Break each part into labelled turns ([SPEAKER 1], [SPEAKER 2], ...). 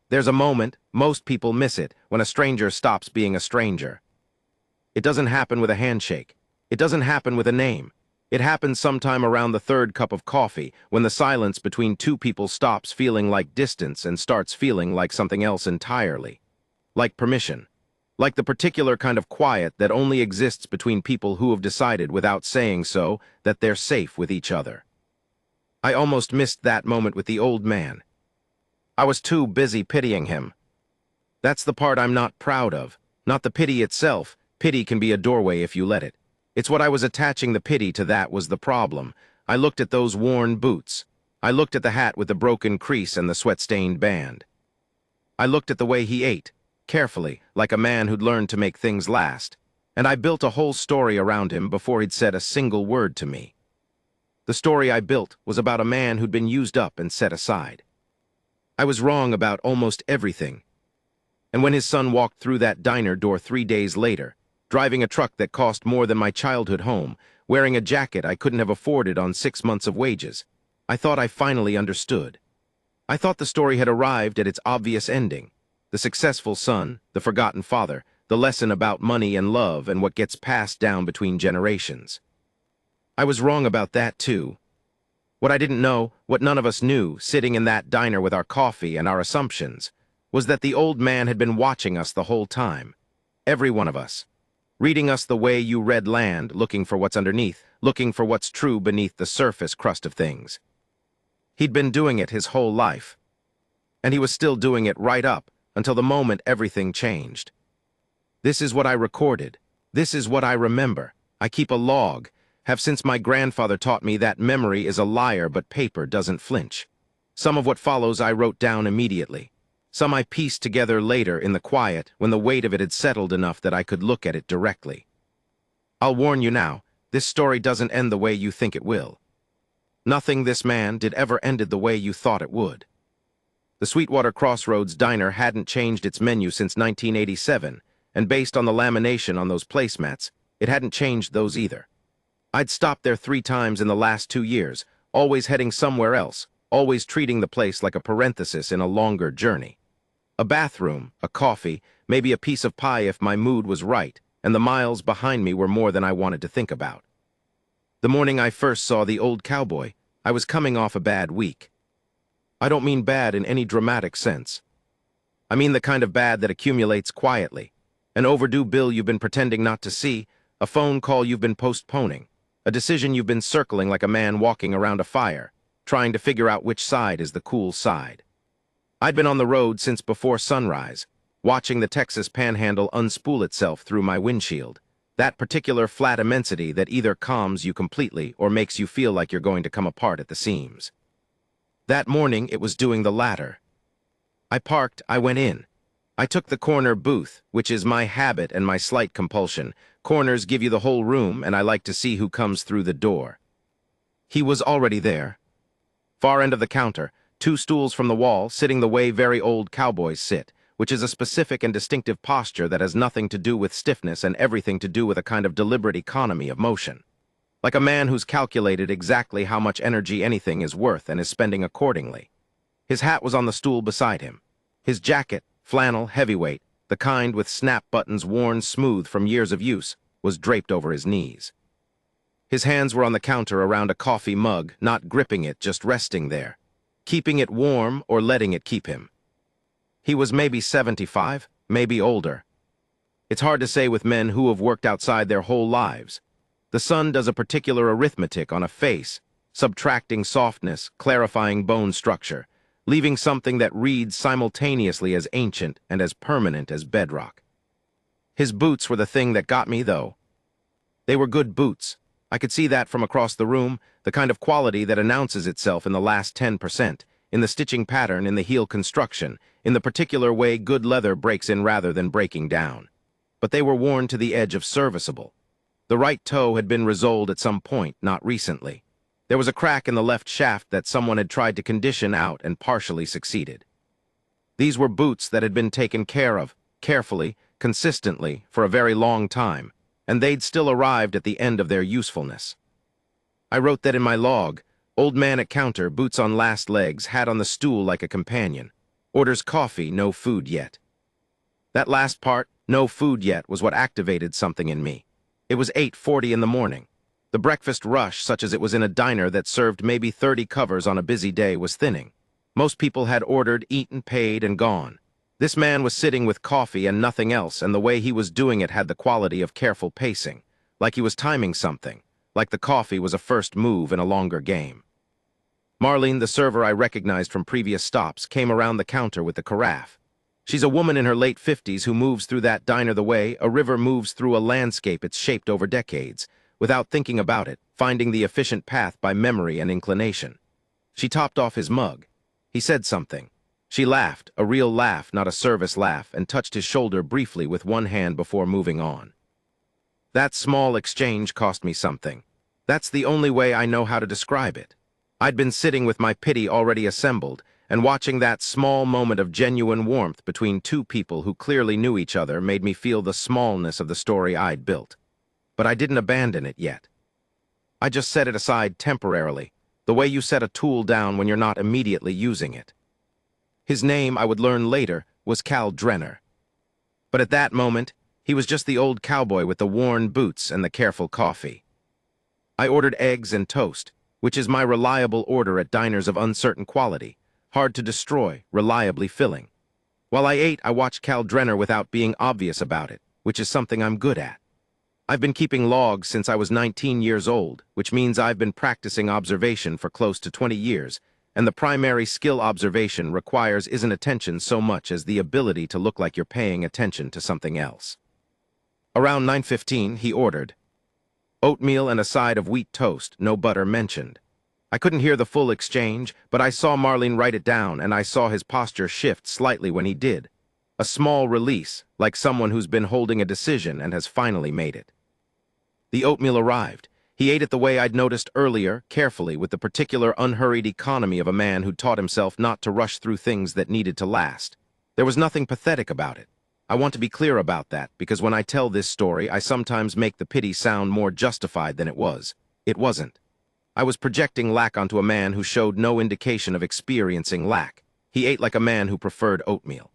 [SPEAKER 1] There's a moment, most people miss it, when a stranger stops being a stranger. It doesn't happen with a handshake. It doesn't happen with a name. It happens sometime around the third cup of coffee, when the silence between two people stops feeling like distance and starts feeling like something else entirely. Like permission. Like the particular kind of quiet that only exists between people who have decided, without saying so, that they're safe with each other. I almost missed that moment with the old man. I was too busy pitying him. That's the part I'm not proud of, not the pity itself. Pity can be a doorway if you let it. It's what I was attaching the pity to that was the problem. I looked at those worn boots. I looked at the hat with the broken crease and the sweat-stained band. I looked at the way he ate, carefully, like a man who'd learned to make things last, and I built a whole story around him before he'd said a single word to me. The story I built was about a man who'd been used up and set aside. I was wrong about almost everything. And when his son walked through that diner door 3 days later, driving a truck that cost more than my childhood home, wearing a jacket I couldn't have afforded on 6 months of wages, I thought I finally understood. I thought the story had arrived at its obvious ending. The successful son, the forgotten father, the lesson about money and love and what gets passed down between generations. I was wrong about that too. What I didn't know, what none of us knew, sitting in that diner with our coffee and our assumptions, was that the old man had been watching us the whole time. Every one of us. Reading us the way you read land, looking for what's underneath, looking for what's true beneath the surface crust of things. He'd been doing it his whole life. And he was still doing it right up until the moment everything changed. This is what I recorded. This is what I remember. I keep a log, have since my grandfather taught me that memory is a liar but paper doesn't flinch. Some of what follows I wrote down immediately. Some I pieced together later in the quiet when the weight of it had settled enough that I could look at it directly. I'll warn you now, this story doesn't end the way you think it will. Nothing this man did ever ended the way you thought it would. The Sweetwater Crossroads Diner hadn't changed its menu since 1987, and based on the lamination on those placemats, it hadn't changed those either. I'd stopped there 3 times in the last 2 years, always heading somewhere else, always treating the place like a parenthesis in a longer journey. A bathroom, a coffee, maybe a piece of pie if my mood was right, and the miles behind me were more than I wanted to think about. The morning I first saw the old cowboy, I was coming off a bad week. I don't mean bad in any dramatic sense. I mean the kind of bad that accumulates quietly. An overdue bill you've been pretending not to see, a phone call you've been postponing, a decision you've been circling like a man walking around a fire, trying to figure out which side is the cool side. I'd been on the road since before sunrise, watching the Texas Panhandle unspool itself through my windshield, that particular flat immensity that either calms you completely or makes you feel like you're going to come apart at the seams. That morning it was doing the latter. I parked, I went in. I took the corner booth, which is my habit and my slight compulsion. Corners give you the whole room, and I like to see who comes through the door. He was already there. Far end of the counter, 2 stools from the wall, sitting the way very old cowboys sit, which is a specific and distinctive posture that has nothing to do with stiffness and everything to do with a kind of deliberate economy of motion. Like a man who's calculated exactly how much energy anything is worth and is spending accordingly. His hat was on the stool beside him. His jacket, flannel, heavyweight, the kind with snap buttons worn smooth from years of use, was draped over his knees. His hands were on the counter around a coffee mug, not gripping it, just resting there, keeping it warm or letting it keep him. He was maybe 75, maybe older. It's hard to say with men who have worked outside their whole lives. The sun does a particular arithmetic on a face, subtracting softness, clarifying bone structure, leaving something that reads simultaneously as ancient and as permanent as bedrock. His boots were the thing that got me, though. They were good boots. I could see that from across the room, the kind of quality that announces itself in the last 10%, in the stitching pattern, in the heel construction, in the particular way good leather breaks in rather than breaking down. But they were worn to the edge of serviceable. The right toe had been resoled at some point, not recently. There was a crack in the left shaft that someone had tried to condition out and partially succeeded. These were boots that had been taken care of, carefully, consistently, for a very long time, and they'd still arrived at the end of their usefulness. I wrote that in my log, old man at counter, boots on last legs, hat on the stool like a companion. Orders coffee, no food yet. That last part, no food yet, was what activated something in me. It was 8:40 in the morning. The breakfast rush, such as it was in a diner that served maybe 30 covers on a busy day, was thinning. Most people had ordered, eaten, paid, and gone. This man was sitting with coffee and nothing else, and the way he was doing it had the quality of careful pacing, like he was timing something, like the coffee was a first move in a longer game. Marlene, the server I recognized from previous stops, came around the counter with the carafe. She's a woman in her late 50s who moves through that diner the way a river moves through a landscape it's shaped over decades, without thinking about it, finding the efficient path by memory and inclination. She topped off his mug. He said something. She laughed, a real laugh, not a service laugh, and touched his shoulder briefly with one hand before moving on. That small exchange cost me something. That's the only way I know how to describe it. I'd been sitting with my pity already assembled, and watching that small moment of genuine warmth between two people who clearly knew each other made me feel the smallness of the story I'd built. But I didn't abandon it yet. I just set it aside temporarily, the way you set a tool down when you're not immediately using it. His name, I would learn later, was Cal Drenner. But at that moment, he was just the old cowboy with the worn boots and the careful coffee. I ordered eggs and toast, which is my reliable order at diners of uncertain quality, hard to destroy, reliably filling. While I ate, I watched Cal Drenner without being obvious about it, which is something I'm good at. I've been keeping logs since I was 19 years old, which means I've been practicing observation for close to 20 years, and the primary skill observation requires isn't attention so much as the ability to look like you're paying attention to something else. Around 9:15, he ordered oatmeal and a side of wheat toast, no butter mentioned. I couldn't hear the full exchange, but I saw Marlene write it down, and I saw his posture shift slightly when he did. A small release, like someone who's been holding a decision and has finally made it. The oatmeal arrived. He ate it the way I'd noticed earlier, carefully, with the particular unhurried economy of a man who taught himself not to rush through things that needed to last. There was nothing pathetic about it. I want to be clear about that, because when I tell this story, I sometimes make the pity sound more justified than it was. It wasn't. I was projecting lack onto a man who showed no indication of experiencing lack. He ate like a man who preferred oatmeal.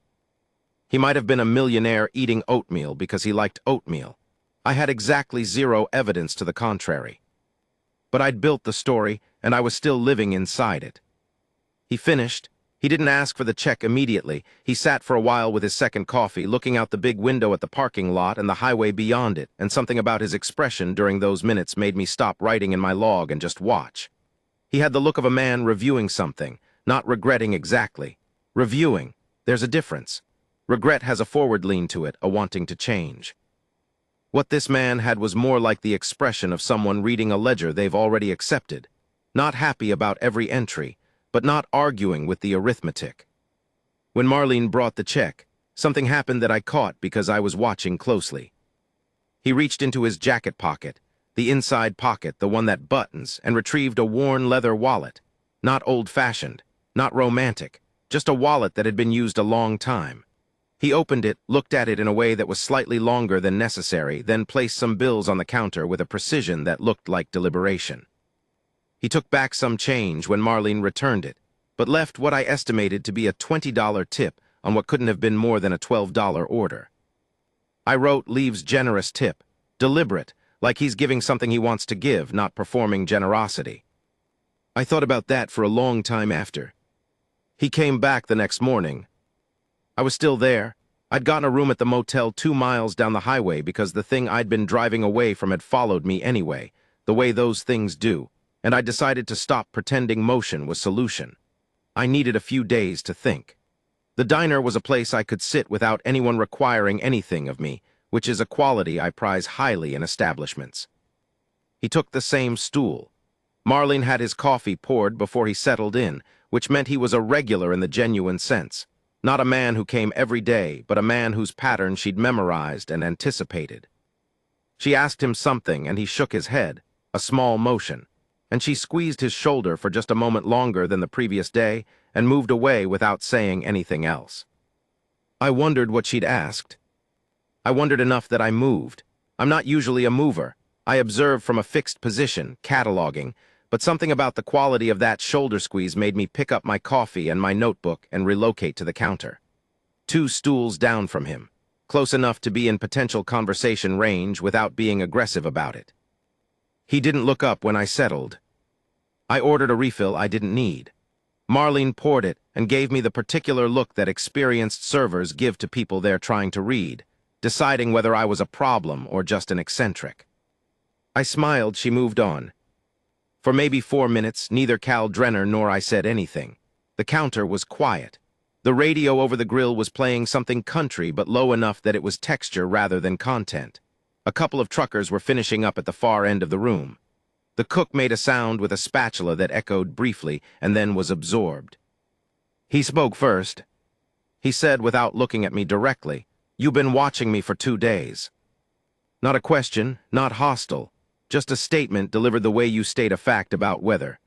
[SPEAKER 1] He might have been a millionaire eating oatmeal because he liked oatmeal. I had exactly zero evidence to the contrary. But I'd built the story, and I was still living inside it. He finished. He didn't ask for the check immediately. He sat for a while with his second coffee, looking out the big window at the parking lot and the highway beyond it, and something about his expression during those minutes made me stop writing in my log and just watch. He had the look of a man reviewing something, not regretting exactly. Reviewing. There's a difference. Regret has a forward lean to it, a wanting to change. What this man had was more like the expression of someone reading a ledger they've already accepted, not happy about every entry, but not arguing with the arithmetic. When Marlene brought the check, something happened that I caught because I was watching closely. He reached into his jacket pocket, the inside pocket, the one that buttons, and retrieved a worn leather wallet. Not old-fashioned, not romantic, just a wallet that had been used a long time. He opened it, looked at it in a way that was slightly longer than necessary, then placed some bills on the counter with a precision that looked like deliberation. He took back some change when Marlene returned it, but left what I estimated to be a $20 tip on what couldn't have been more than a $12 order. I wrote leaves generous tip, deliberate, like he's giving something he wants to give, not performing generosity. I thought about that for a long time after. He came back the next morning. I was still there. I'd gotten a room at the motel 2 miles down the highway because the thing I'd been driving away from had followed me anyway, the way those things do, and I decided to stop pretending motion was solution. I needed a few days to think. The diner was a place I could sit without anyone requiring anything of me, which is a quality I prize highly in establishments. He took the same stool. Marlene had his coffee poured before he settled in, which meant he was a regular in the genuine sense. Not a man who came every day, but a man whose pattern she'd memorized and anticipated. She asked him something, and he shook his head, a small motion, and she squeezed his shoulder for just a moment longer than the previous day and moved away without saying anything else. I wondered what she'd asked. I wondered enough that I moved. I'm not usually a mover. I observe from a fixed position, cataloging, but something about the quality of that shoulder squeeze made me pick up my coffee and my notebook and relocate to the counter. 2 stools down from him, close enough to be in potential conversation range without being aggressive about it. He didn't look up when I settled. I ordered a refill I didn't need. Marlene poured it and gave me the particular look that experienced servers give to people they're trying to read, deciding whether I was a problem or just an eccentric. I smiled. She moved on. For maybe 4 minutes, neither Cal Drenner nor I said anything. The counter was quiet. The radio over the grill was playing something country, but low enough that it was texture rather than content. A couple of truckers were finishing up at the far end of the room. The cook made a sound with a spatula that echoed briefly and then was absorbed. He spoke first. He said without looking at me directly, "You've been watching me for 2 days." Not a question, not hostile, just a statement delivered the way you state a fact about weather.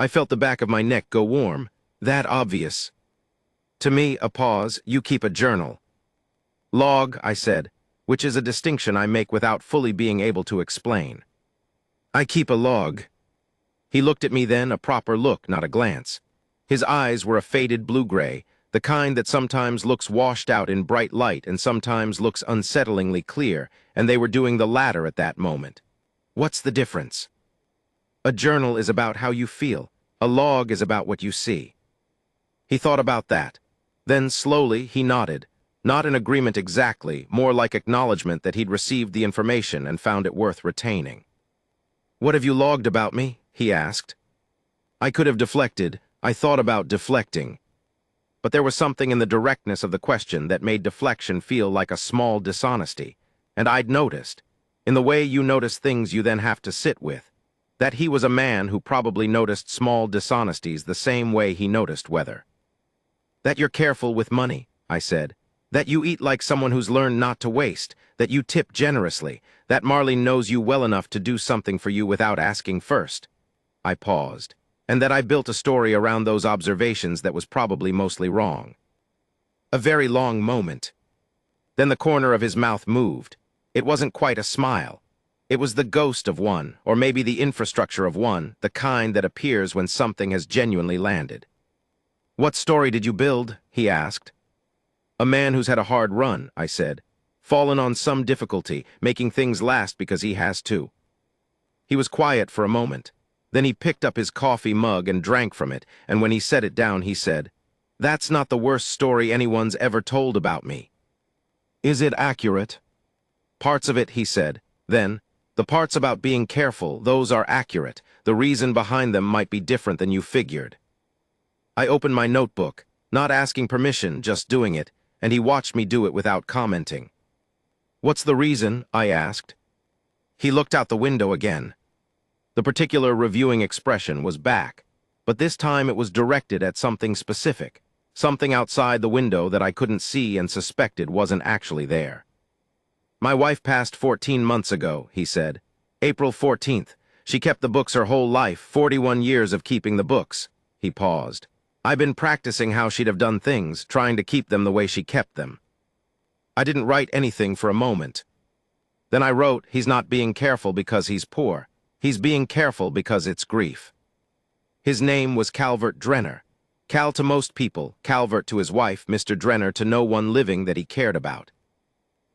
[SPEAKER 1] I felt the back of my neck go warm. That obvious. To me, a pause. "You keep a journal." "Log," I said, which is a distinction I make without fully being able to explain. "I keep a log." He looked at me then, a proper look, not a glance. His eyes were a faded blue-gray, the kind that sometimes looks washed out in bright light and sometimes looks unsettlingly clear, and they were doing the latter at that moment. What's the difference? A journal is about how you feel. A log is about what you see. He thought about that. Then, slowly, he nodded. Not in agreement exactly, more like acknowledgement that he'd received the information and found it worth retaining. "What have you logged about me?" he asked. I could have deflected. I thought about deflecting. But there was something in the directness of the question that made deflection feel like a small dishonesty. And I'd noticed, in the way you notice things you then have to sit with, that he was a man who probably noticed small dishonesties the same way he noticed weather. "That you're careful with money," I said. "That you eat like someone who's learned not to waste, that you tip generously, that Marlene knows you well enough to do something for you without asking first." I paused, and that I built a story around those observations that was probably mostly wrong. A very long moment. Then the corner of his mouth moved. It wasn't quite a smile. It was the ghost of one, or maybe the infrastructure of one, the kind that appears when something has genuinely landed. "What story did you build?" he asked. "A man who's had a hard run," I said. "Fallen on some difficulty, making things last because he has to." He was quiet for a moment. Then he picked up his coffee mug and drank from it, and when he set it down, he said, "That's not the worst story anyone's ever told about me." "Is it accurate?" "Parts of it," he said. Then, "The parts about being careful, those are accurate. The reason behind them might be different than you figured." I opened my notebook, not asking permission, just doing it, and he watched me do it without commenting. "What's the reason?" I asked. He looked out the window again. The particular reviewing expression was back, but this time it was directed at something specific, something outside the window that I couldn't see and suspected wasn't actually there. "My wife passed 14 months ago," he said. "April 14th. She kept the books her whole life, 41 years of keeping the books." He paused. "I've been practicing how she'd have done things, trying to keep them the way she kept them." I didn't write anything for a moment. Then I wrote, "He's not being careful because he's poor. He's being careful because it's grief." His name was Calvert Drenner. Cal to most people, Calvert to his wife, Mr. Drenner to no one living that he cared about.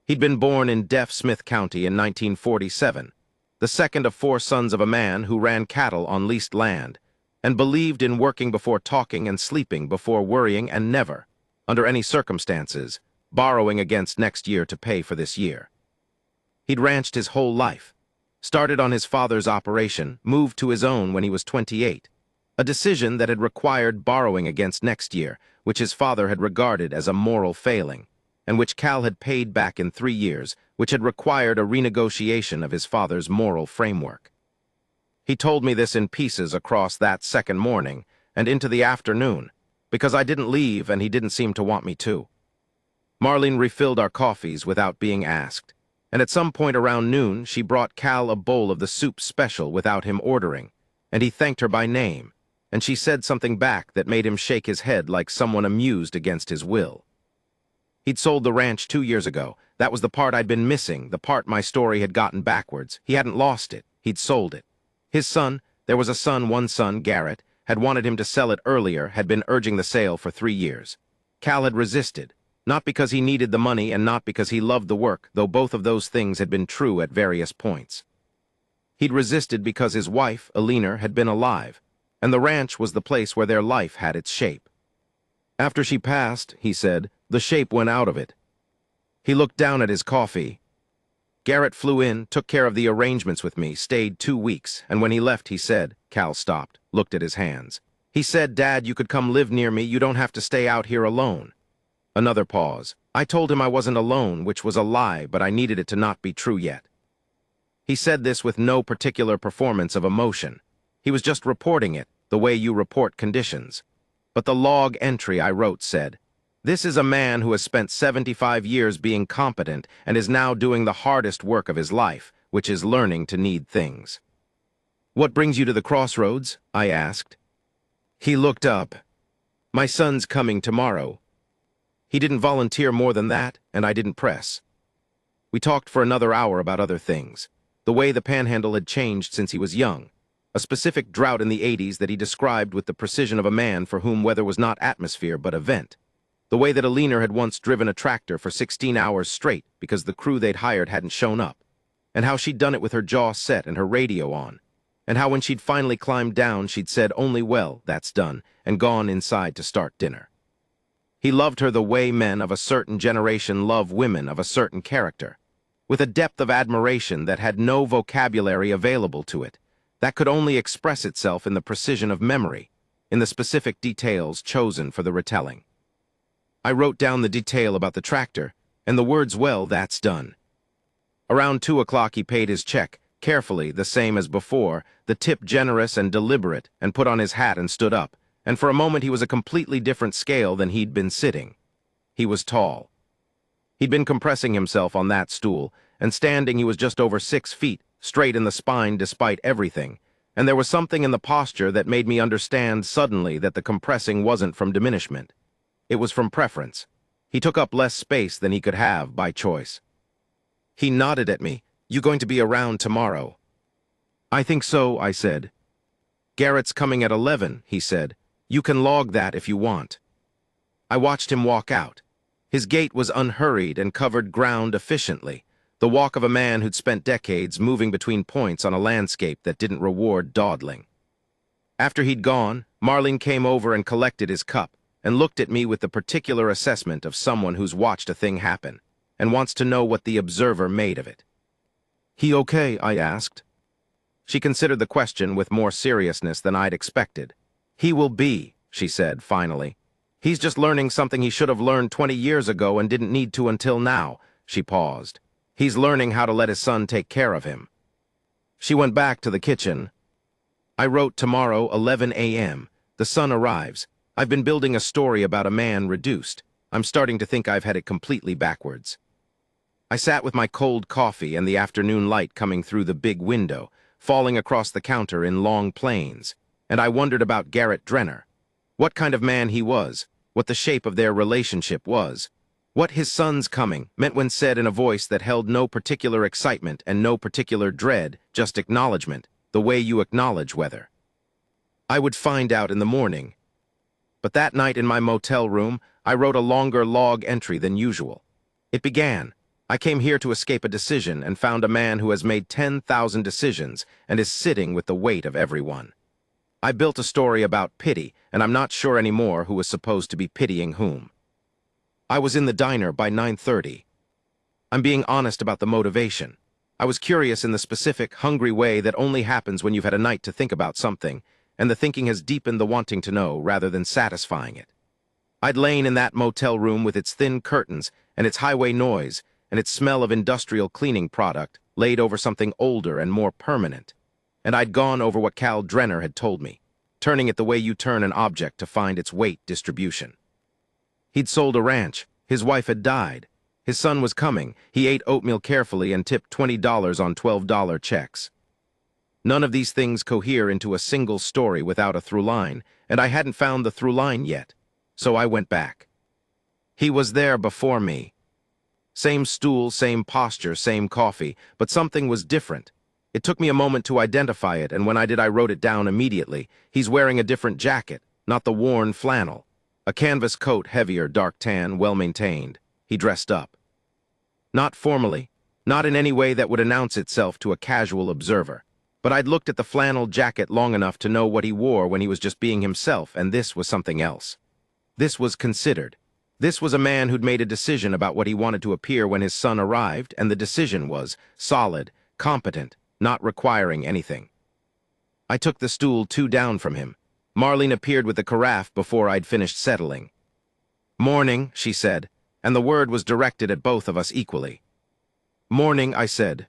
[SPEAKER 1] He'd been born in Deaf Smith County in 1947, the second of 4 sons of a man who ran cattle on leased land, and believed in working before talking and sleeping before worrying, and never, under any circumstances, borrowing against next year to pay for this year. He'd ranched his whole life, started on his father's operation, moved to his own when he was 28, a decision that had required borrowing against next year, which his father had regarded as a moral failing, and which Cal had paid back in 3 years, which had required a renegotiation of his father's moral framework. He told me this in pieces across that second morning and into the afternoon, because I didn't leave and he didn't seem to want me to. Marlene refilled our coffees without being asked, and at some point around noon she brought Cal a bowl of the soup special without him ordering, and he thanked her by name, and she said something back that made him shake his head like someone amused against his will. He'd sold the ranch 2 years ago. That was the part I'd been missing, the part my story had gotten backwards. He hadn't lost it. He'd sold it. His son, There was one son, Garrett, had wanted him to sell it earlier, had been urging the sale for 3 years. Cal had resisted, not because he needed the money and not because he loved the work, though both of those things had been true at various points. He'd resisted because his wife, Eleanor, had been alive, and the ranch was the place where their life had its shape. After she passed, he said, the shape went out of it. He looked down at his coffee. Garrett flew in, took care of the arrangements with me, stayed 2 weeks, and when he left, he said, Cal stopped, looked at his hands. He said, Dad, you could come live near me, you don't have to stay out here alone. Another pause. I told him I wasn't alone, which was a lie, but I needed it to not be true yet. He said this with no particular performance of emotion. He was just reporting it, the way you report conditions. But the log entry I wrote said, this is a man who has spent 75 years being competent and is now doing the hardest work of his life, which is learning to need things. What brings you to the crossroads? I asked. He looked up. My son's coming tomorrow. He didn't volunteer more than that, and I didn't press. We talked for another hour about other things. The way the Panhandle had changed since he was young. A specific drought in the 80s that he described with the precision of a man for whom weather was not atmosphere but event. The way that Eleanor had once driven a tractor for 16 hours straight because the crew they'd hired hadn't shown up. And how she'd done it with her jaw set and her radio on. And how when she'd finally climbed down, she'd said only, well, that's done, and gone inside to start dinner. He loved her the way men of a certain generation love women of a certain character, with a depth of admiration that had no vocabulary available to it, that could only express itself in the precision of memory, in the specific details chosen for the retelling. I wrote down the detail about the tractor, and the words, well, that's done. Around 2 o'clock he paid his check, carefully, the same as before, the tip generous and deliberate, and put on his hat and stood up, and for a moment he was a completely different scale than he'd been sitting. He was tall. He'd been compressing himself on that stool, and standing he was just over 6 feet, straight in the spine despite everything, and there was something in the posture that made me understand suddenly that the compressing wasn't from diminishment. It was from preference. He took up less space than he could have by choice. He nodded at me. You going to be around tomorrow? I think so, I said. Garrett's coming at 11, he said. You can log that if you want. I watched him walk out. His gait was unhurried and covered ground efficiently, the walk of a man who'd spent decades moving between points on a landscape that didn't reward dawdling. After he'd gone, Marlene came over and collected his cup, and looked at me with the particular assessment of someone who's watched a thing happen, and wants to know what the observer made of it. He okay? I asked. She considered the question with more seriousness than I'd expected. He will be, she said, finally. He's just learning something he should have learned 20 years ago and didn't need to until now. She paused. He's learning how to let his son take care of him. She went back to the kitchen. I wrote tomorrow, 11 a.m. The sun arrives. I've been building a story about a man reduced. I'm starting to think I've had it completely backwards. I sat with my cold coffee and the afternoon light coming through the big window, falling across the counter in long planes, and I wondered about Garrett Drenner. What kind of man he was, what the shape of their relationship was, what his son's coming meant when said in a voice that held no particular excitement and no particular dread, just acknowledgement, the way you acknowledge weather. I would find out in the morning. But that night in my motel room, I wrote a longer log entry than usual. It began, I came here to escape a decision and found a man who has made 10,000 decisions and is sitting with the weight of every one. I built a story about pity, and I'm not sure anymore who was supposed to be pitying whom. I was in the diner by 9:30. I'm being honest about the motivation. I was curious in the specific, hungry way that only happens when you've had a night to think about something, and the thinking has deepened the wanting to know rather than satisfying it. I'd lain in that motel room with its thin curtains and its highway noise and its smell of industrial cleaning product laid over something older and more permanent. And I'd gone over what Cal Drenner had told me, turning it the way you turn an object to find its weight distribution. He'd sold a ranch. His wife had died. His son was coming. He ate oatmeal carefully and tipped $20 on $12 checks. None of these things cohere into a single story without a through line, and I hadn't found the through line yet, so I went back. He was there before me. Same stool, same posture, same coffee, but something was different. It took me a moment to identify it, and when I did, I wrote it down immediately. He's wearing a different jacket, not the worn flannel. A canvas coat, heavier, dark tan, well-maintained. He dressed up. Not formally, not in any way that would announce itself to a casual observer. But I'd looked at the flannel jacket long enough to know what he wore when he was just being himself, and this was something else. This was considered. This was a man who'd made a decision about what he wanted to appear when his son arrived, and the decision was solid, competent, not requiring anything. I took the stool 2 down from him. Marlene appeared with the carafe before I'd finished settling. "Morning," she said, and the word was directed at both of us equally. "Morning," I said.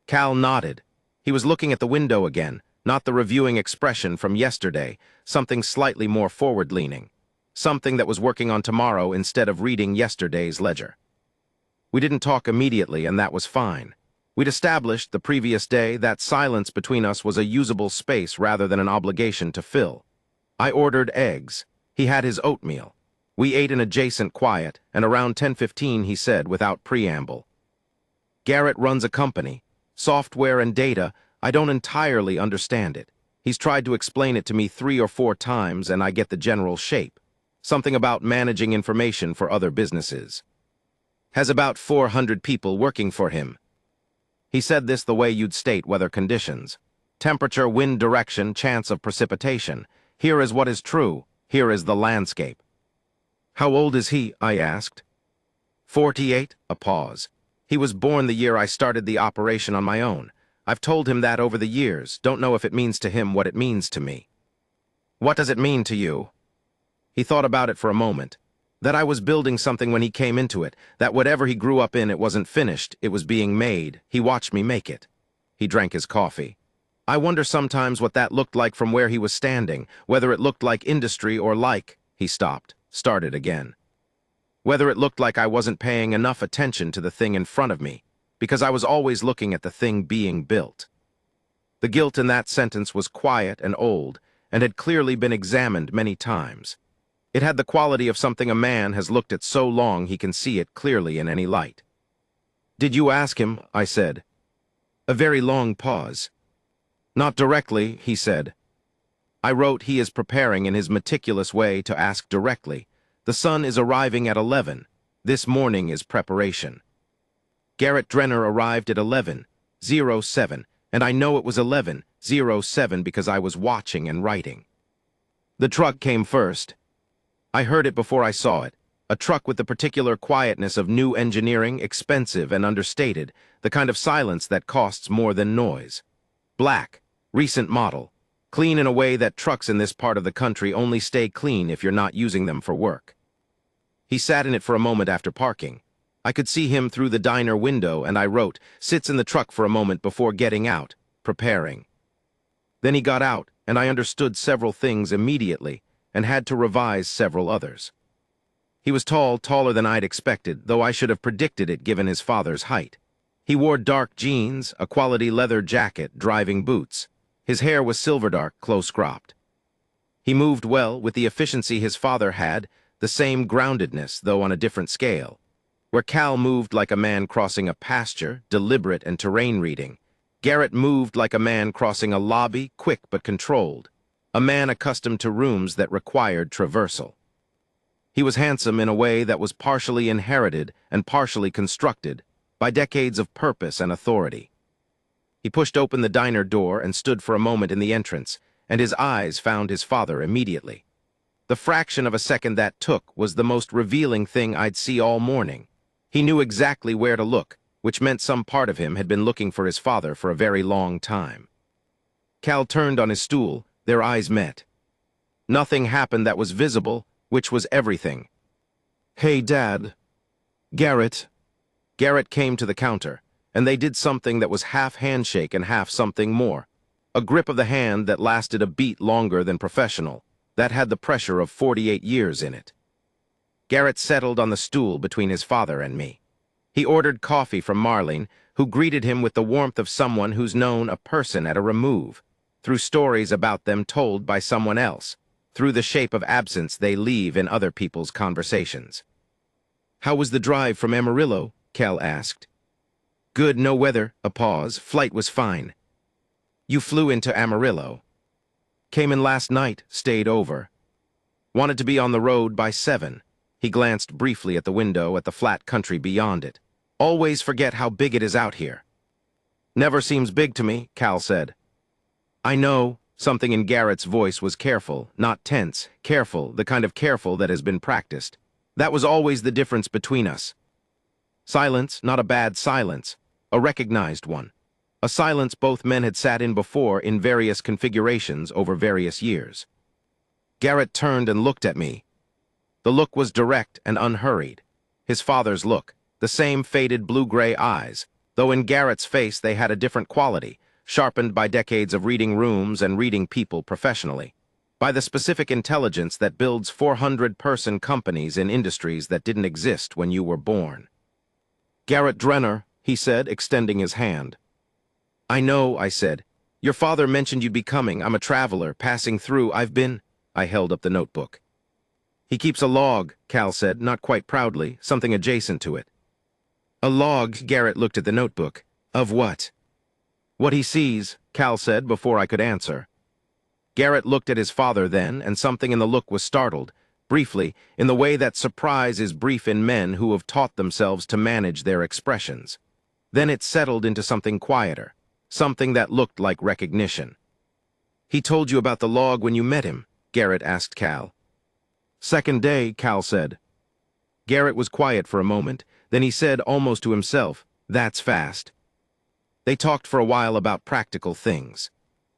[SPEAKER 1] Cal nodded. He was looking at the window again, not the reviewing expression from yesterday, something slightly more forward-leaning. Something that was working on tomorrow instead of reading yesterday's ledger. We didn't talk immediately, and that was fine. We'd established the previous day that silence between us was a usable space rather than an obligation to fill. I ordered eggs. He had his oatmeal. We ate in adjacent quiet, and around 10:15 he said, without preamble, "Garrett runs a company. Software and data, I don't entirely understand it. He's tried to explain it to me 3 or 4 times, and I get the general shape. Something about managing information for other businesses. Has about 400 people working for him." He said this the way you'd state weather conditions. Temperature, wind direction, chance of precipitation. Here is what is true. Here is the landscape. "How old is he?" I asked. 48, a pause. "He was born the year I started the operation on my own. I've told him that over the years, don't know if it means to him what it means to me." "What does it mean to you?" He thought about it for a moment. That I was building something when he came into it, that whatever he grew up in, it wasn't finished, it was being made. He watched me make it. He drank his coffee. "I wonder sometimes what that looked like from where he was standing, whether it looked like industry or like—" He stopped, started again. "Whether it looked like I wasn't paying enough attention to the thing in front of me, because I was always looking at the thing being built." The guilt in that sentence was quiet and old, and had clearly been examined many times. It had the quality of something a man has looked at so long he can see it clearly in any light. "Did you ask him?" I said. A very long pause. "Not directly," he said. I wrote he is preparing in his meticulous way to ask directly. The sun is arriving at 11. This morning is preparation. Garrett Drenner arrived at 11:07, and I know it was 11:07 because I was watching and writing. The truck came first. I heard it before I saw it. A truck with the particular quietness of new engineering, expensive and understated, the kind of silence that costs more than noise. Black, recent model, clean in a way that trucks in this part of the country only stay clean if you're not using them for work. He sat in it for a moment after parking. I could see him through the diner window, and I wrote, sits in the truck for a moment before getting out, preparing. Then he got out, and I understood several things immediately, and had to revise several others. He was tall, taller than I'd expected, though I should have predicted it given his father's height. He wore dark jeans, a quality leather jacket, driving boots. His hair was silver dark, close-cropped. He moved well, with the efficiency his father had, the same groundedness, though on a different scale. Where Cal moved like a man crossing a pasture, deliberate and terrain-reading, Garrett moved like a man crossing a lobby, quick but controlled. A man accustomed to rooms that required traversal. He was handsome in a way that was partially inherited and partially constructed by decades of purpose and authority. He pushed open the diner door and stood for a moment in the entrance, and his eyes found his father immediately. The fraction of a second that took was the most revealing thing I'd see all morning. He knew exactly where to look, which meant some part of him had been looking for his father for a very long time. Cal turned on his stool. Their eyes met. Nothing happened that was visible, which was everything. "Hey, Dad." "Garrett." Garrett came to the counter, and they did something that was half handshake and half something more. A grip of the hand that lasted a beat longer than professional, that had the pressure of 48 years in it. Garrett settled on the stool between his father and me. He ordered coffee from Marlene, who greeted him with the warmth of someone who's known a person at a remove, through stories about them told by someone else, through the shape of absence they leave in other people's conversations. "How was the drive from Amarillo?" Cal asked. "Good, no weather," a pause. "Flight was fine. You flew into Amarillo. Came in last night, stayed over. Wanted to be on the road by 7. He glanced briefly at the window at the flat country beyond it. Always forget how big it is out here. Never seems big to me, Cal said. I know. Something in Garrett's voice was careful, not tense, careful, the kind of careful that has been practiced. That was always the difference between us. Silence, not a bad silence, a recognized one. A silence both men had sat in before in various configurations over various years. Garrett turned and looked at me. The look was direct and unhurried. His father's look, the same faded blue-gray eyes, though in Garrett's face they had a different quality, sharpened by decades of reading rooms and reading people professionally, by the specific intelligence that builds 400-person companies in industries that didn't exist when you were born. Garrett Drenner, he said, extending his hand. I know, I said. Your father mentioned you'd be coming. I'm a traveler, passing through. I held up the notebook. He keeps a log, Cal said, not quite proudly, something adjacent to it. A log, Garrett looked at the notebook. Of what? What he sees, Cal said before I could answer. Garrett looked at his father then, and something in the look was startled, briefly, in the way that surprise is brief in men who have taught themselves to manage their expressions. Then it settled into something quieter, something that looked like recognition. He told you about the log when you met him, Garrett asked Cal. Second day, Cal said. Garrett was quiet for a moment, then he said almost to himself, That's fast. They talked for a while about practical things.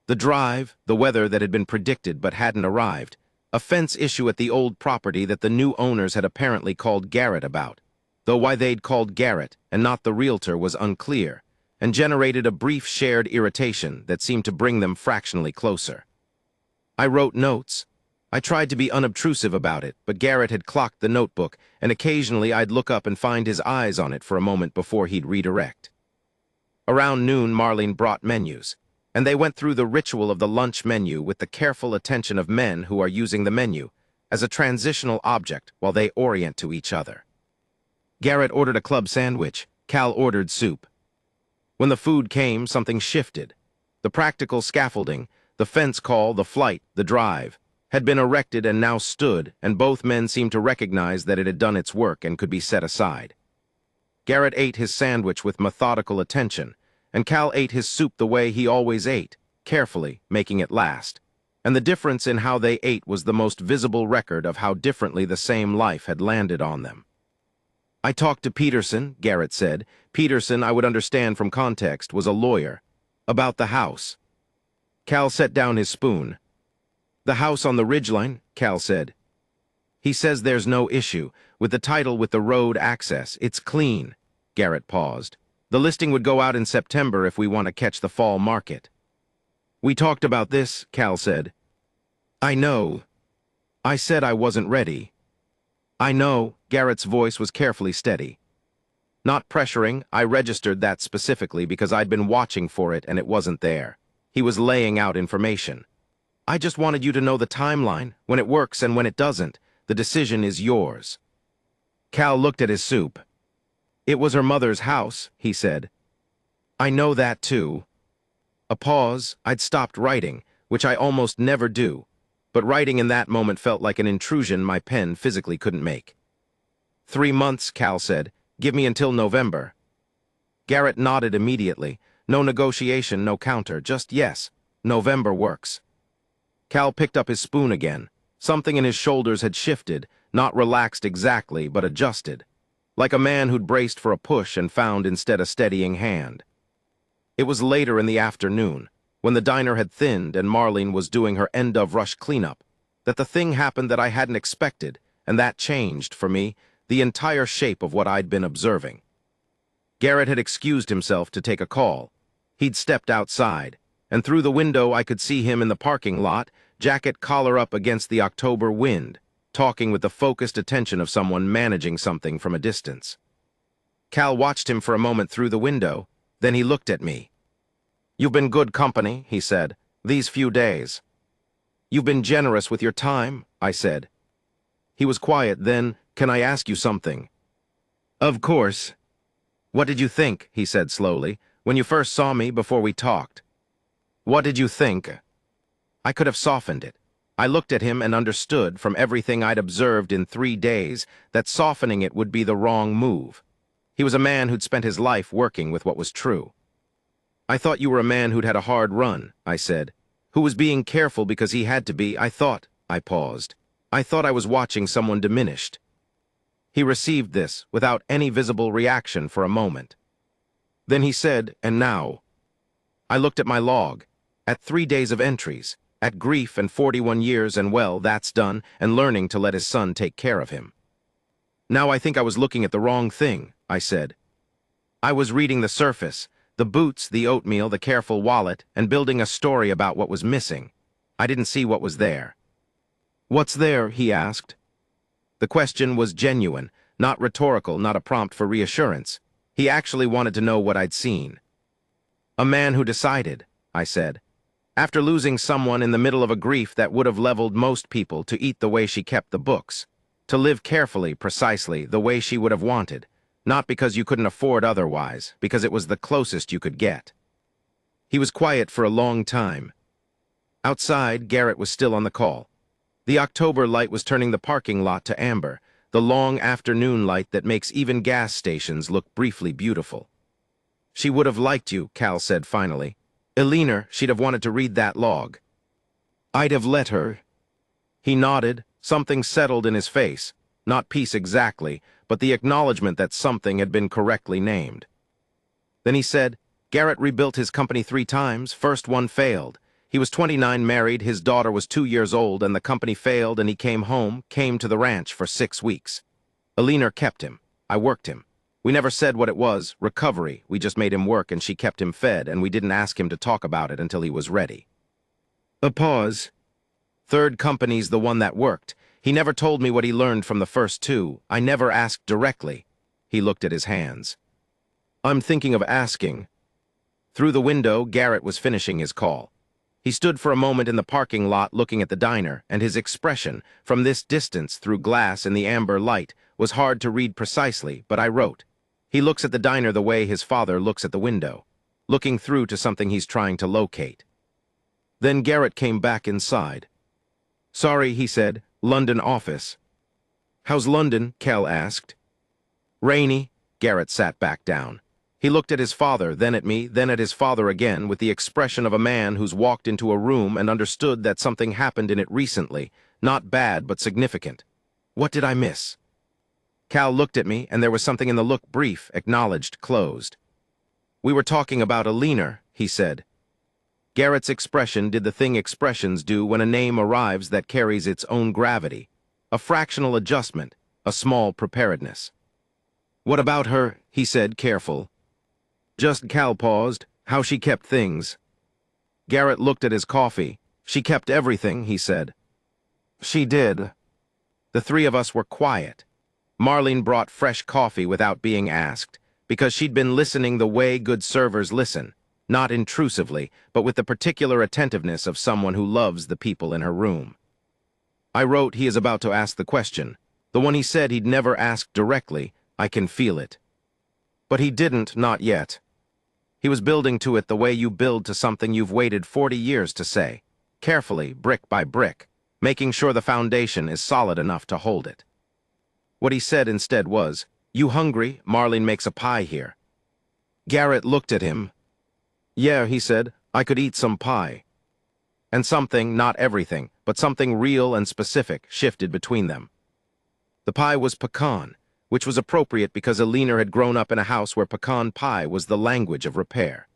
[SPEAKER 1] The drive, the weather that had been predicted but hadn't arrived, a fence issue at the old property that the new owners had apparently called Garrett about, though why they'd called Garrett and not the realtor was unclear, and generated a brief shared irritation that seemed to bring them fractionally closer. I wrote notes. I tried to be unobtrusive about it, but Garrett had clocked the notebook, and occasionally I'd look up and find his eyes on it for a moment before he'd redirect. Around noon, Marlene brought menus, and they went through the ritual of the lunch menu with the careful attention of men who are using the menu as a transitional object while they orient to each other. Garrett ordered a club sandwich. Cal ordered soup. When the food came, something shifted. The practical scaffolding, the fence call, the flight, the drive, had been erected and now stood, and both men seemed to recognize that it had done its work and could be set aside. Garrett ate his sandwich with methodical attention, and Cal ate his soup the way he always ate, carefully, making it last. And the difference in how they ate was the most visible record of how differently the same life had landed on them. I talked to Peterson, Garrett said. Peterson, I would understand from context, was a lawyer. About the house. Cal set down his spoon. The house on the ridgeline, Cal said. He says there's no issue. With the title with the road access, it's clean. Garrett paused. The listing would go out in September if we want to catch the fall market. We talked about this, Cal said. I know. I said I wasn't ready. I know, Garrett's voice was carefully steady. Not pressuring, I registered that specifically because I'd been watching for it and it wasn't there. He was laying out information. I just wanted you to know the timeline, when it works and when it doesn't. The decision is yours. Cal looked at his soup. It was her mother's house, he said. I know that too. A pause. I'd stopped writing, which I almost never do, but writing in that moment felt like an intrusion my pen physically couldn't make. 3 months, Cal said. Give me until November. Garrett nodded immediately. No negotiation, no counter, just yes. November works. Cal picked up his spoon again. Something in his shoulders had shifted, not relaxed exactly, but adjusted, like a man who'd braced for a push and found instead a steadying hand. It was later in the afternoon, when the diner had thinned and Marlene was doing her end-of-rush cleanup, that the thing happened that I hadn't expected, and that changed, for me, the entire shape of what I'd been observing. Garrett had excused himself to take a call. He'd stepped outside, and through the window I could see him in the parking lot, jacket collar up against the October wind, talking with the focused attention of someone managing something from a distance. Cal watched him for a moment through the window, then he looked at me. You've been good company, he said, these few days. You've been generous with your time, I said. He was quiet, then, can I ask you something? Of course. What did you think, he said slowly, when you first saw me before we talked? What did you think? I could have softened it. I looked at him and understood from everything I'd observed in 3 days that softening it would be the wrong move. He was a man who'd spent his life working with what was true. I thought you were a man who'd had a hard run, I said. Who was being careful because he had to be, I thought. I paused. I thought I was watching someone diminished. He received this without any visible reaction for a moment. Then he said, and now? I looked at my log, at 3 days of entries, at grief and 41 years and well, that's done, and learning to let his son take care of him. Now I think I was looking at the wrong thing, I said. I was reading the surface, the boots, the oatmeal, the careful wallet, and building a story about what was missing. I didn't see what was there. What's there? He asked. The question was genuine, not rhetorical, not a prompt for reassurance. He actually wanted to know what I'd seen. A man who decided, I said, after losing someone in the middle of a grief that would have leveled most people, to eat the way she kept the books, to live carefully, precisely, the way she would have wanted, not because you couldn't afford otherwise, because it was the closest you could get. He was quiet for a long time. Outside, Garrett was still on the call. The October light was turning the parking lot to amber, the long afternoon light that makes even gas stations look briefly beautiful. She would have liked you, Cal said finally. Eleanor, she'd have wanted to read that log. I'd have let her. He nodded, something settled in his face, not peace exactly, but the acknowledgement that something had been correctly named. Then he said, Garrett rebuilt his company 3 times, first one failed. He was 29, married, his daughter was 2 years old, and the company failed, and he came home, came to the ranch for 6 weeks. Eleanor kept him. I worked him. We never said what it was, recovery. We just made him work, and she kept him fed, and we didn't ask him to talk about it until he was ready. A pause. 3rd company's the one that worked. He never told me what he learned from the first 2. I never asked directly. He looked at his hands. I'm thinking of asking. Through the window, Garrett was finishing his call. He stood for a moment in the parking lot looking at the diner, and his expression, from this distance through glass in the amber light, was hard to read precisely, but I wrote. He looks at the diner the way his father looks at the window, looking through to something he's trying to locate. Then Garrett came back inside. Sorry, he said, London office. How's London? Cal asked. Rainy. Garrett sat back down. He looked at his father, then at me, then at his father again, with the expression of a man who's walked into a room and understood that something happened in it recently, not bad but significant. What did I miss? Cal looked at me, and there was something in the look brief, acknowledged, closed. We were talking about Eleanor, he said. Garrett's expression did the thing expressions do when a name arrives that carries its own gravity, a fractional adjustment, a small preparedness. What about her? He said, careful. Just Cal paused, how she kept things. Garrett looked at his coffee. She kept everything, he said. She did. The 3 of us were quiet. Marlene brought fresh coffee without being asked, because she'd been listening the way good servers listen, not intrusively, but with the particular attentiveness of someone who loves the people in her room. I wrote he is about to ask the question, the one he said he'd never asked directly. I can feel it. But he didn't, not yet. He was building to it the way you build to something you've waited 40 years to say, carefully, brick by brick, making sure the foundation is solid enough to hold it. What he said instead was, You hungry? Marlene makes a pie here. Garrett looked at him. Yeah, he said, I could eat some pie. And something, not everything, but something real and specific, shifted between them. The pie was pecan, which was appropriate because Eleanor had grown up in a house where pecan pie was the language of repair.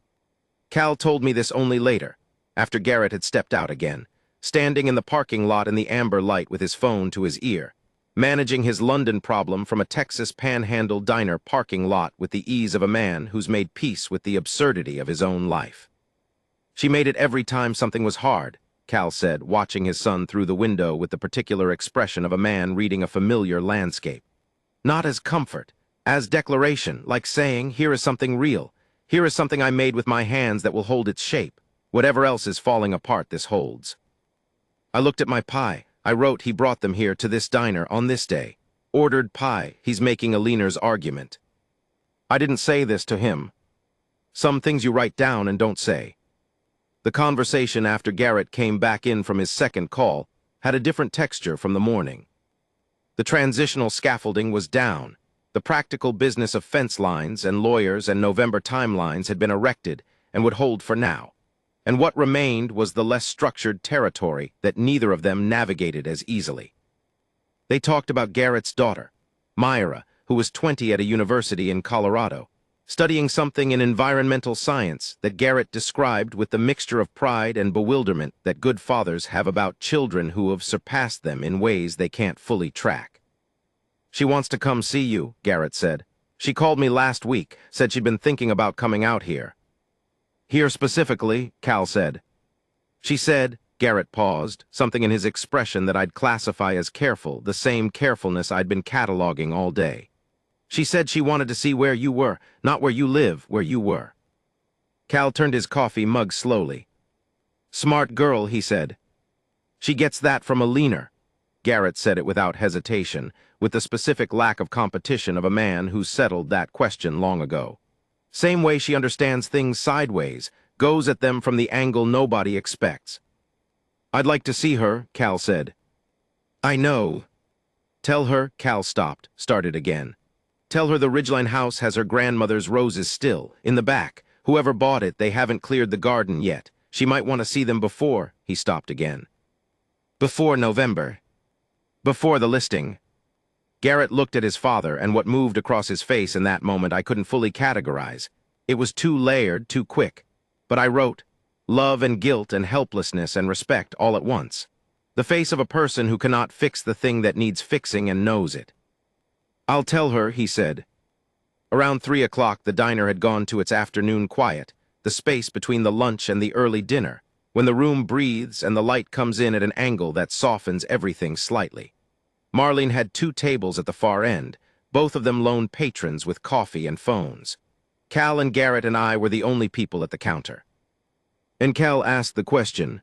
[SPEAKER 1] Cal told me this only later, after Garrett had stepped out again, standing in the parking lot in the amber light with his phone to his ear, managing his London problem from a Texas panhandle diner parking lot with the ease of a man who's made peace with the absurdity of his own life. She made it every time something was hard, Cal said, watching his son through the window with the particular expression of a man reading a familiar landscape. Not as comfort, as declaration, like saying, here is something real. Here is something I made with my hands that will hold its shape. Whatever else is falling apart, this holds. I looked at my pie. I wrote he brought them here to this diner on this day. Ordered pie. He's making Eleanor's argument. I didn't say this to him. Some things you write down and don't say. The conversation after Garrett came back in from his second call had a different texture from the morning. The transitional scaffolding was down. The practical business of fence lines and lawyers and November timelines had been erected and would hold for now. And what remained was the less structured territory that neither of them navigated as easily. They talked about Garrett's daughter, Myra, who was 20 at a university in Colorado, studying something in environmental science that Garrett described with the mixture of pride and bewilderment that good fathers have about children who have surpassed them in ways they can't fully track. "She wants to come see you," Garrett said. "She called me last week, said she'd been thinking about coming out here." "Here specifically," Cal said. "She said," Garrett paused, something in his expression that I'd classify as careful, the same carefulness I'd been cataloging all day. "She said she wanted to see where you were, not where you live, where you were." Cal turned his coffee mug slowly. "Smart girl," he said. "She gets that from a leaner." Garrett said it without hesitation, with the specific lack of competition of a man who settled that question long ago. "Same way she understands things sideways, goes at them from the angle nobody expects." "I'd like to see her," Cal said. "I know." "Tell her," Cal stopped, started again. "Tell her the Ridgeline house has her grandmother's roses still, in the back. Whoever bought it, they haven't cleared the garden yet. She might want to see them before," he stopped again. "Before November. Before the listing." Garrett looked at his father, and what moved across his face in that moment I couldn't fully categorize. It was too layered, too quick. But I wrote, love and guilt and helplessness and respect all at once. The face of a person who cannot fix the thing that needs fixing and knows it. "I'll tell her," he said. Around 3 o'clock, the diner had gone to its afternoon quiet, the space between the lunch and the early dinner, when the room breathes and the light comes in at an angle that softens everything slightly. Marlene had 2 tables at the far end, both of them lone patrons with coffee and phones. Cal and Garrett and I were the only people at the counter. And Cal asked the question.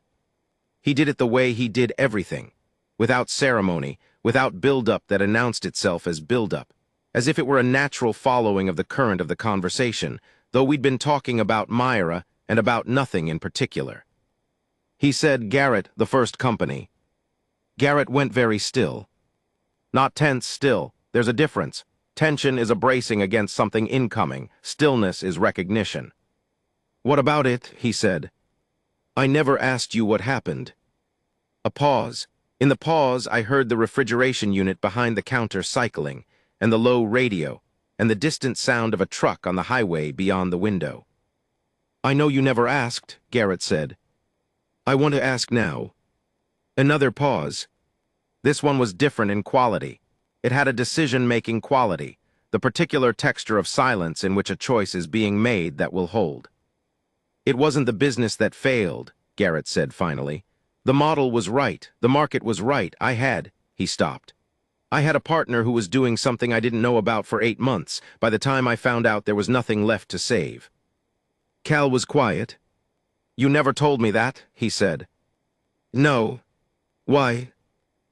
[SPEAKER 1] He did it the way he did everything, without ceremony, without build-up that announced itself as build-up, as if it were a natural following of the current of the conversation, though we'd been talking about Myra and about nothing in particular. He said, "Garrett, the first company." Garrett went very still. "Not tense, still. There's a difference. Tension is a bracing against something incoming. Stillness is recognition." "What about it?" he said. "I never asked you what happened." A pause. In the pause, I heard the refrigeration unit behind the counter cycling, and the low radio, and the distant sound of a truck on the highway beyond the window. "I know you never asked," Garrett said. "I want to ask now." Another pause. This one was different in quality. It had a decision-making quality, the particular texture of silence in which a choice is being made that will hold. "It wasn't the business that failed," Garrett said finally. "The model was right. The market was right. He stopped. "I had a partner who was doing something I didn't know about for 8 months. By the time I found out, there was nothing left to save." Cal was quiet. "You never told me that," he said. "No. Why?"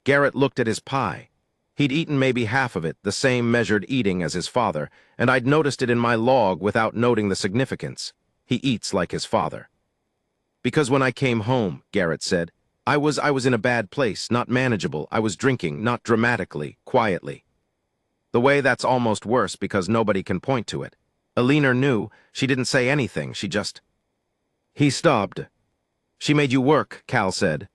[SPEAKER 1] Garrett looked at his pie. He'd eaten maybe half of it, the same measured eating as his father, and I'd noticed it in my log without noting the significance. He eats like his father. "Because when I came home," Garrett said, I was in a bad place, not manageable. I was drinking, not dramatically, quietly. The way that's almost worse because nobody can point to it. Alina knew. She didn't say anything. She just..." He stopped. "She made you work," Cal said.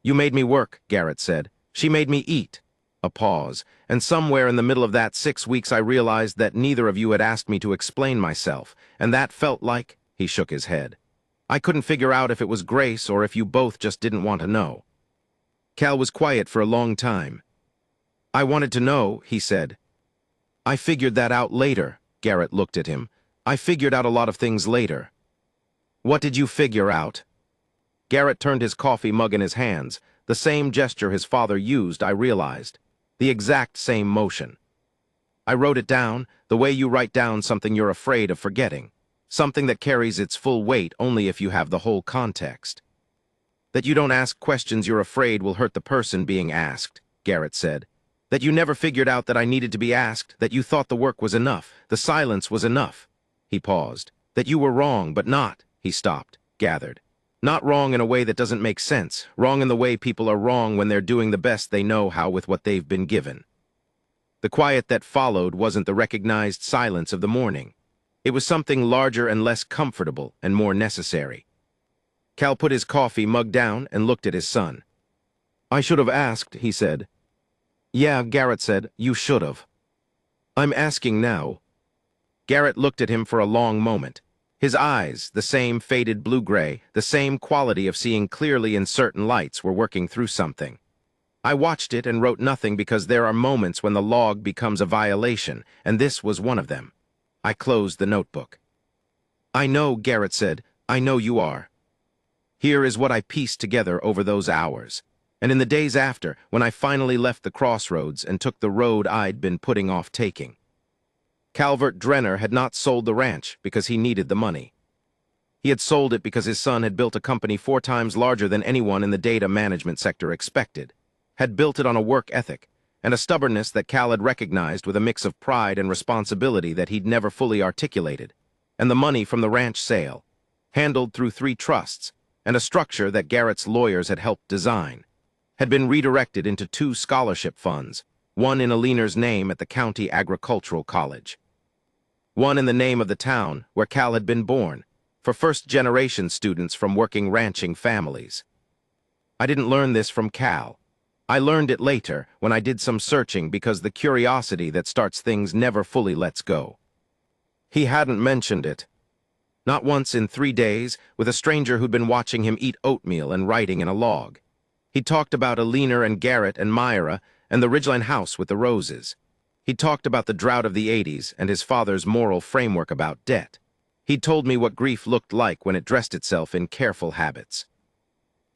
[SPEAKER 1] "You made me work," Garrett said. "She made me eat." A pause, and somewhere in the middle of that 6 weeks I realized that neither of you had asked me to explain myself, and that felt like... He shook his head. I couldn't figure out if it was grace or if you both just didn't want to know. Cal was quiet for a long time. "I wanted to know," he said. "I figured that out later," Garrett looked at him. "I figured out a lot of things later." "What did you figure out?" Garrett turned his coffee mug in his hands, the same gesture his father used, I realized. The exact same motion. "I wrote it down, the way you write down something you're afraid of forgetting. Something that carries its full weight only if you have the whole context. That you don't ask questions you're afraid will hurt the person being asked," Garrett said. "That you never figured out that I needed to be asked, that you thought the work was enough, the silence was enough." He paused. "That you were wrong, but not..." He stopped, gathered. Not wrong in a way that doesn't make sense, wrong in the way people are wrong when they're doing the best they know how with what they've been given. The quiet that followed wasn't the recognized silence of the morning. It was something larger and less comfortable and more necessary. Cal put his coffee mug down and looked at his son. "I should have asked," he said. "Yeah," Garrett said, "you should have." "I'm asking now." Garrett looked at him for a long moment. His eyes, the same faded blue-gray, the same quality of seeing clearly in certain lights, were working through something. I watched it and wrote nothing because there are moments when the log becomes a violation, and this was one of them. I closed the notebook. "I know," Garrett said, "I know you are." Here is what I pieced together over those hours. And in the days after, when I finally left the crossroads and took the road I'd been putting off taking. Calvert Drenner had not sold the ranch because he needed the money. He had sold it because his son had built a company 4 times larger than anyone in the data management sector expected, had built it on a work ethic, and a stubbornness that Cal had recognized with a mix of pride and responsibility that he'd never fully articulated, and the money from the ranch sale, handled through 3 trusts, and a structure that Garrett's lawyers had helped design, had been redirected into 2 scholarship funds, one in Alina's name at the County Agricultural College, one in the name of the town where Cal had been born, for first-generation students from working ranching families. I didn't learn this from Cal. I learned it later when I did some searching because the curiosity that starts things never fully lets go. He hadn't mentioned it. Not once in 3 days, with a stranger who'd been watching him eat oatmeal and writing in a log. He talked about Alina and Garrett and Myra and the Ridgeline house with the roses. He talked about the drought of the 80s and his father's moral framework about debt. He'd told me what grief looked like when it dressed itself in careful habits.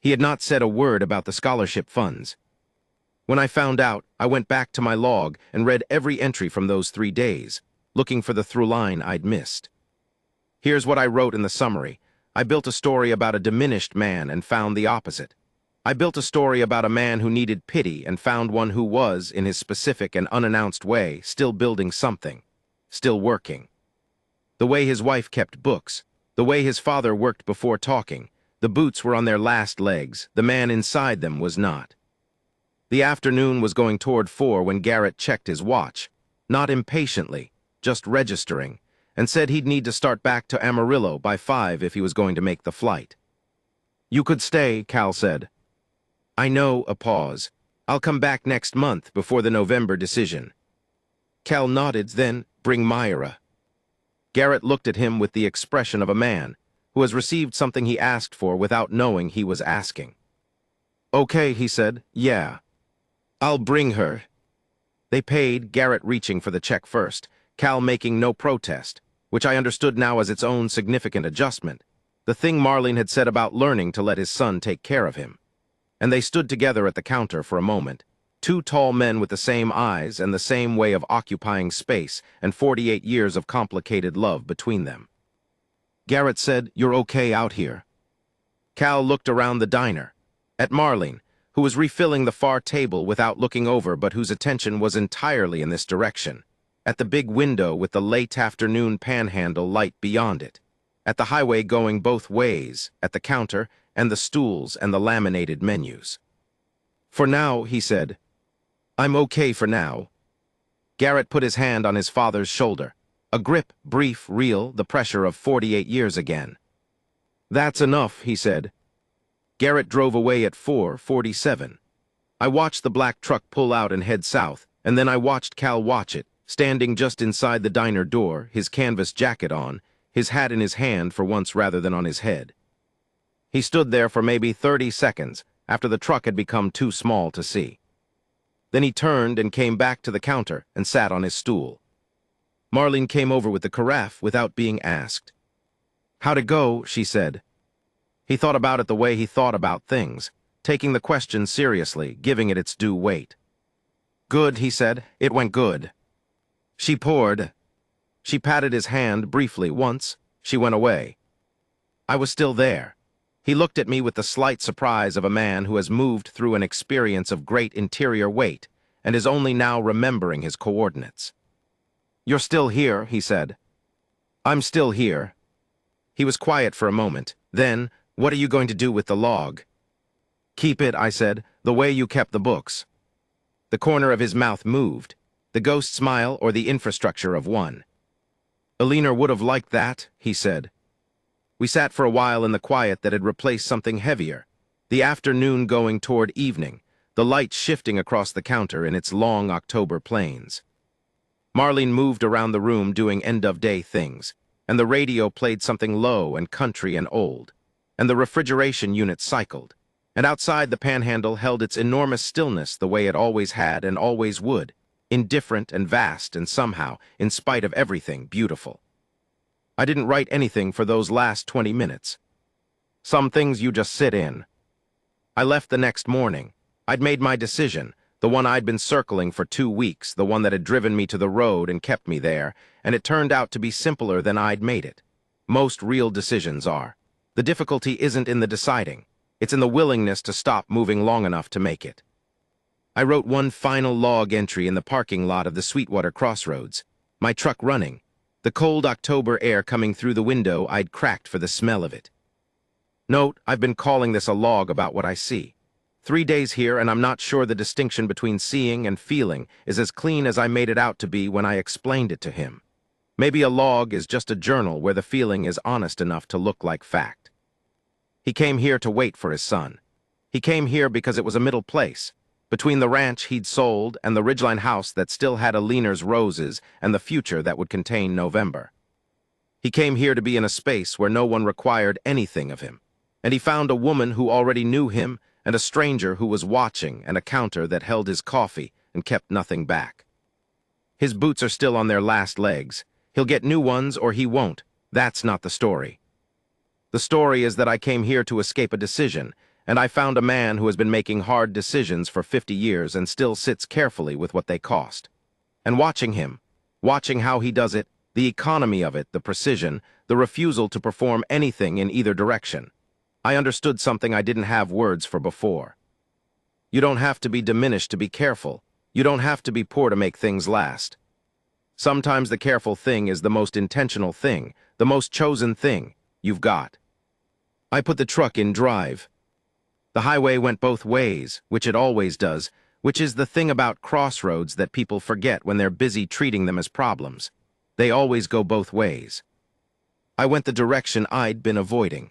[SPEAKER 1] He had not said a word about the scholarship funds. When I found out, I went back to my log and read every entry from those 3 days, looking for the through line I'd missed. Here's what I wrote in the summary. I built a story about a diminished man and found the opposite. I built a story about a man who needed pity and found one who was, in his specific and unannounced way, still building something, still working. The way his wife kept books, the way his father worked before talking, the boots were on their last legs, the man inside them was not. The afternoon was going toward 4 when Garrett checked his watch, not impatiently, just registering, and said he'd need to start back to Amarillo by 5 if he was going to make the flight. "You could stay," Cal said. "I know," a pause. "I'll come back next month before the November decision." Cal nodded, then, "Bring Myra." Garrett looked at him with the expression of a man who has received something he asked for without knowing he was asking. "Okay," he said, "yeah. I'll bring her." They paid, Garrett reaching for the check first, Cal making no protest, which I understood now as its own significant adjustment, the thing Marlene had said about learning to let his son take care of him. And they stood together at the counter for a moment, 2 tall men with the same eyes and the same way of occupying space and 48 years of complicated love between them. Garrett said, "You're okay out here." Cal looked around the diner, at Marlene, who was refilling the far table without looking over but whose attention was entirely in this direction, at the big window with the late afternoon panhandle light beyond it, at the highway going both ways, at the counter, and the stools and the laminated menus. "For now," he said. "I'm okay for now." Garrett put his hand on his father's shoulder, a grip, brief, real, the pressure of 48 years again. "That's enough," he said. Garrett drove away at 4:47. I watched the black truck pull out and head south, and then I watched Cal watch it, standing just inside the diner door, his canvas jacket on, his hat in his hand for once rather than on his head. He stood there for maybe 30 seconds after the truck had become too small to see. Then he turned and came back to the counter and sat on his stool. Marlene came over with the carafe without being asked. "How'd it go?" she said. He thought about it the way he thought about things, taking the question seriously, giving it its due weight. "Good," he said. "It went good." She poured. She patted his hand briefly once. She went away. I was still there. He looked at me with the slight surprise of a man who has moved through an experience of great interior weight and is only now remembering his coordinates. "You're still here," he said. "I'm still here." He was quiet for a moment. Then, "What are you going to do with the log?" "Keep it," I said, "the way you kept the books." The corner of his mouth moved, the ghost smile or the infrastructure of one. "Eleanor would have liked that," he said. We sat for a while in the quiet that had replaced something heavier, the afternoon going toward evening, the light shifting across the counter in its long October plains. Marlene moved around the room doing end-of-day things, and the radio played something low and country and old, and the refrigeration unit cycled, and outside the panhandle held its enormous stillness the way it always had and always would, indifferent and vast and somehow, in spite of everything, beautiful. I didn't write anything for those last 20 minutes. Some things you just sit in. I left the next morning. I'd made my decision, the one I'd been circling for 2 weeks, the one that had driven me to the road and kept me there, and it turned out to be simpler than I'd made it. Most real decisions are. The difficulty isn't in the deciding. It's in the willingness to stop moving long enough to make it. I wrote one final log entry in the parking lot of the Sweetwater Crossroads, my truck running, the cold October air coming through the window I'd cracked for the smell of it. Note, I've been calling this a log about what I see. 3 days here, and I'm not sure the distinction between seeing and feeling is as clean as I made it out to be when I explained it to him. Maybe a log is just a journal where the feeling is honest enough to look like fact. He came here to wait for his son. He came here because it was a middle place, between the ranch he'd sold and the Ridgeline house that still had Eleanor's roses and the future that would contain November. He came here to be in a space where no one required anything of him, and he found a woman who already knew him and a stranger who was watching and a counter that held his coffee and kept nothing back. His boots are still on their last legs. He'll get new ones or he won't. That's not the story. The story is that I came here to escape a decision, and I found a man who has been making hard decisions for 50 years and still sits carefully with what they cost. And watching him, watching how he does it, the economy of it, the precision, the refusal to perform anything in either direction, I understood something I didn't have words for before. You don't have to be diminished to be careful. You don't have to be poor to make things last. Sometimes the careful thing is the most intentional thing, the most chosen thing you've got. I put the truck in drive. The highway went both ways, which it always does, which is the thing about crossroads that people forget when they're busy treating them as problems. They always go both ways. I went the direction I'd been avoiding.